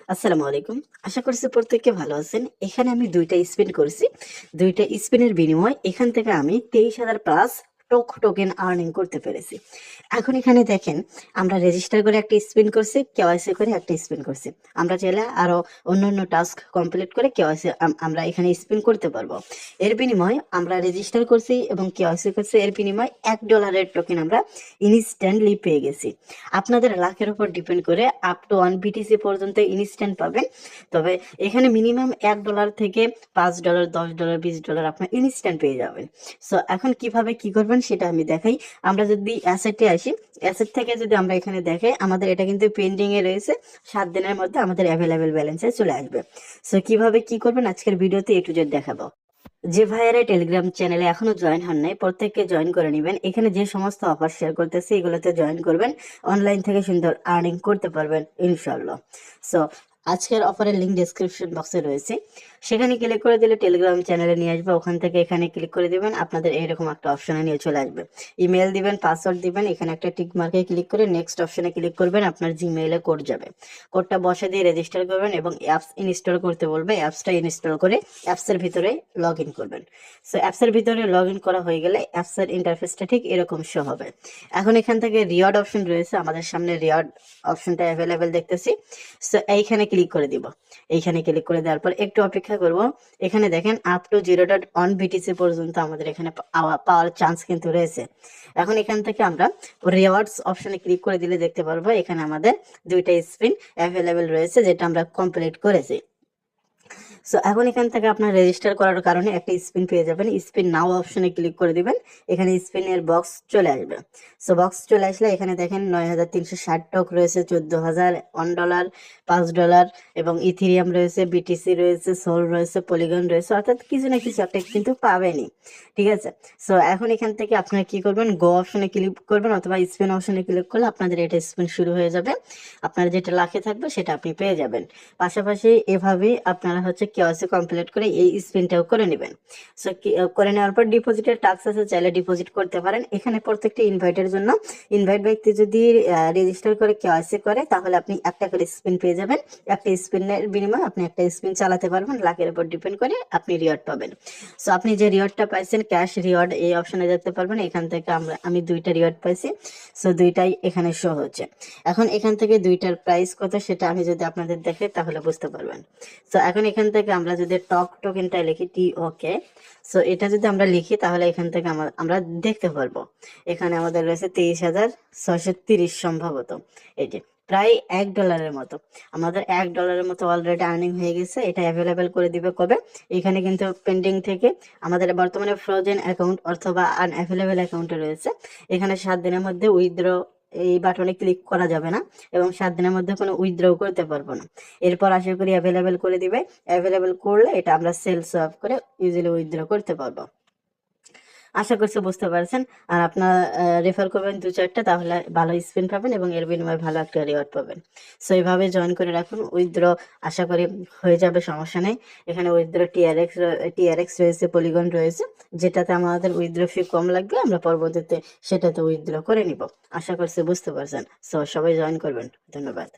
আসসালামু আলাইকুম। আশা করছি প্রত্যেকে ভালো আছেন। এখানে আমি ২টা স্পিন করছি। ২টা স্পিনের বিনিময়ে এখান থেকে আমি ২৩,০০০ প্লাস টোকেন আর্নিং করতে পেরেছি। এখন এখানে দেখেন, আমরা রেজিস্টার করে একটা স্পিন করছি, কেওয়াইসি করে একটা স্পিন করছি। আমরা চাইলে আরো অন্যান্য টাস্ক কমপ্লিট করে কেওয়াইসি আমরা এখানে স্পিন করতে পারবো। এর বিনিময়ে আমরা রেজিস্টার করছি এবং কেওয়াইসি করছি, এর বিনিময়ে $১ টোকেন আমরা ইনস্ট্যান্টলি পেয়ে গেছি। আপনাদের লাখের উপর ডিপেন্ড করে আপ টু 1 BTC পর্যন্ত ইনস্ট্যান্ট পাবেন। তবে এখানে মিনিমাম $১ থেকে $৫, $10, $20 আপনার ইনস্ট্যান্ট পেয়ে যাবেন। সো এখন কিভাবে কি করবেন সেটা আমি দেখাই। আমরা যদি অ্যাসেটে আসি, অ্যাসেট থেকে যদি আমরা এখানে দেখাই, আমাদের এটা কিন্তু পেন্ডিং এ রয়েছে। 7 দিনের মধ্যে আমাদের অ্যাভেলেবেল ব্যালেন্সে চলে আসবে। সো কিভাবে কি করবেন আজকের ভিডিওতে A to Z দেখাবো। যে ভাইয়েরা টেলিগ্রাম চ্যানেলে এখনো জয়েন হন নাই, প্রত্যেককে জয়েন করে নেবেন। এখানে যে সমস্ত অফার শেয়ার করতেছি এগুলোতে জয়েন করবেন, অনলাইন থেকে সুন্দর আর্নিং করতে পারবেন ইনশাল্লাহ। সো আজকের অফারের লিঙ্ক ডেসক্রিপশন বক্সে রয়েছে, সেখানে ক্লিক করে দিলে টেলিগ্রাম চ্যানেলে নিয়ে আসবে। ওখান থেকে এখানে ক্লিক করে দিবেন, আপনাদের এরকম একটা অপশনে নিয়ে চলে আসবে। ইমেল দিবেন, পাসওয়ার্ড দিবেন, এখানে একটা টিক মার্কে ক্লিক করে নেক্সট অপশনে ক্লিক করবেন। আপনার জিমেইলে কোড যাবে, কোডটা বসে দিয়ে রেজিস্টার করবেন এবং অ্যাপস ইনস্টল করতে বলবে। অ্যাপসটা ইনস্টল করে অ্যাপসের ভিতরে লগ ইন করবেন। সো অ্যাপসের ভিতরে লগ ইন করা হয়ে গেলে অ্যাপসের ইন্টারফেসটা ঠিক এরকম শো হবে। এখন এখান থেকে রিওয়ার্ড অপশন রয়েছে, আমাদের সামনে রিওয়ার্ড অপশনটা অ্যাভেলেবেল দেখতেছি। সো এইখানে ক্লিক করে দিব। এইখানে ক্লিক করে দেওয়ার পর একটু অপেক্ষা করব। এখানে দেখেন আপ টু 0.1 BTC পর্যন্ত আমাদের এখানে পাওয়ার চান্স কিন্তু রয়েছে। এখন এখান থেকে আমরা রিওয়ার্ডস অপশনে ক্লিক করে দিলে দেখতে পারবো এখানে আমাদের 2টা স্পিন অ্যাভেলেবেল রয়েছে, যেটা আমরা কমপ্লিট করেছি। সো এখন এখান থেকে আপনার রেজিস্টার করার কারণে একটা স্পিন পেয়ে যাবেন। স্পিন নাও অপশনে ক্লিক করে দিবেন, এখানে স্পিনের বক্স চলে আসবে। সো বক্স চলে আসলে এখানে দেখেন 9,360 টক রয়েছে, 14,000 $1, $5 এবং ইথিরিয়াম রয়েছে, বিটিসি রয়েছে, সোল রয়েছে, পলিগন রয়েছে, অর্থাৎ কিছু না কিছু একটা কিন্তু পাবেনই। ঠিক আছে। সো এখন এখান থেকে আপনারা কি করবেন, গো অপশনে ক্লিক করবেন অথবা স্পিন অপশনে ক্লিক করলে আপনাদের এটা স্পিন শুরু হয়ে যাবে। আপনার যেটা লাখে থাকবে সেটা আপনি পেয়ে যাবেন। পাশাপাশি এভাবেই আপনারা হচ্ছে কেওয়াইসি কমপ্লিট করে এই স্পিনটাও করে নেবেন। সো করে নেওয়ার পর ডিপোজিটের টাস্ক আছে, চাইলে ডিপোজিট করতে পারেন। এখানে প্রত্যেকটা ইনভাইটের জন্য ইনভাইট ব্যক্তি যদি রেজিস্টার করে কেওয়াইসি করে তাহলে আপনি একটা করে স্পিন পেয়ে যাবেন। একটা স্পিনের বিনিময়ে আপনি একটা স্পিন চালাতে পারবেন, লাখের উপর ডিপেন্ড করে আপনি রিওয়ার্ড পাবেন। সো আপনি যে রিওয়ার্ডটা পাইছেন ক্যাশ রিওয়ার্ড, এই অপশনে যেতে পারবেন। এখান থেকে আমি 2টা রিওয়ার্ড পাইছি। সো 2টাই এখানে শো হচ্ছে। এখন এখান থেকে 2টার প্রাইস কত সেটা আমি যদি আপনাদের দেখে তাহলে বুঝতে পারবেন। সো এখন এখান থেকে আমরা যদি টোকেনটা লিখি TOK, সো এটা যদি আমরা লিখি তাহলে এখান থেকে আমরা দেখতে পারবো এখানে আমাদের রয়েছে 23,630 সম্ভবত। এই যে প্রায় $1 মতো, আমাদের $1 মতো অলরেডি আর্নিং হয়ে গেছে। এটা অ্যাভেলেবেল করে দিবে কবে, এখানে কিন্তু পেন্ডিং থেকে আমাদের বর্তমানে ফ্রোজেন অ্যাকাউন্ট অথবা আনঅ্যাভেলেবেল অ্যাকাউন্টে রয়েছে। এখানে 7 দিনের মধ্যে উইথড্র এই বাটনে ক্লিক করা যাবে না এবং 7 দিনের মধ্যে কোনো উইথড্র করতে পারবো না। এরপর আশা করি অ্যাভেলেবেল করে দিবে। অ্যাভেলেবেল করলে এটা আমরা সেল সোয়াপ করে ইজিলি উইথড্র করতে পারবো। আশা করছি বুঝতে পারছেন। আর আপনার রেফার করবেন 2-4টা, তাহলে ভালো স্পিন পাবেন এবং এর বিনিময়ে ভালো একটা রিওয়ার্ড পাবেন। সো এইভাবে জয়েন করে রাখুন, উইথড্র আশা করি হয়ে যাবে, সমস্যা নেই। এখানে উইথড্র টিআরএক্স রয়েছে, পলিগন রয়েছে, যেটাতে আমাদের উইথড্র ফি কম লাগবে, আমরা পরবর্তীতে সেটাতে উইথড্র করে নিব। আশা করছি বুঝতে পারছেন। সো সবাই জয়েন করবেন। ধন্যবাদ।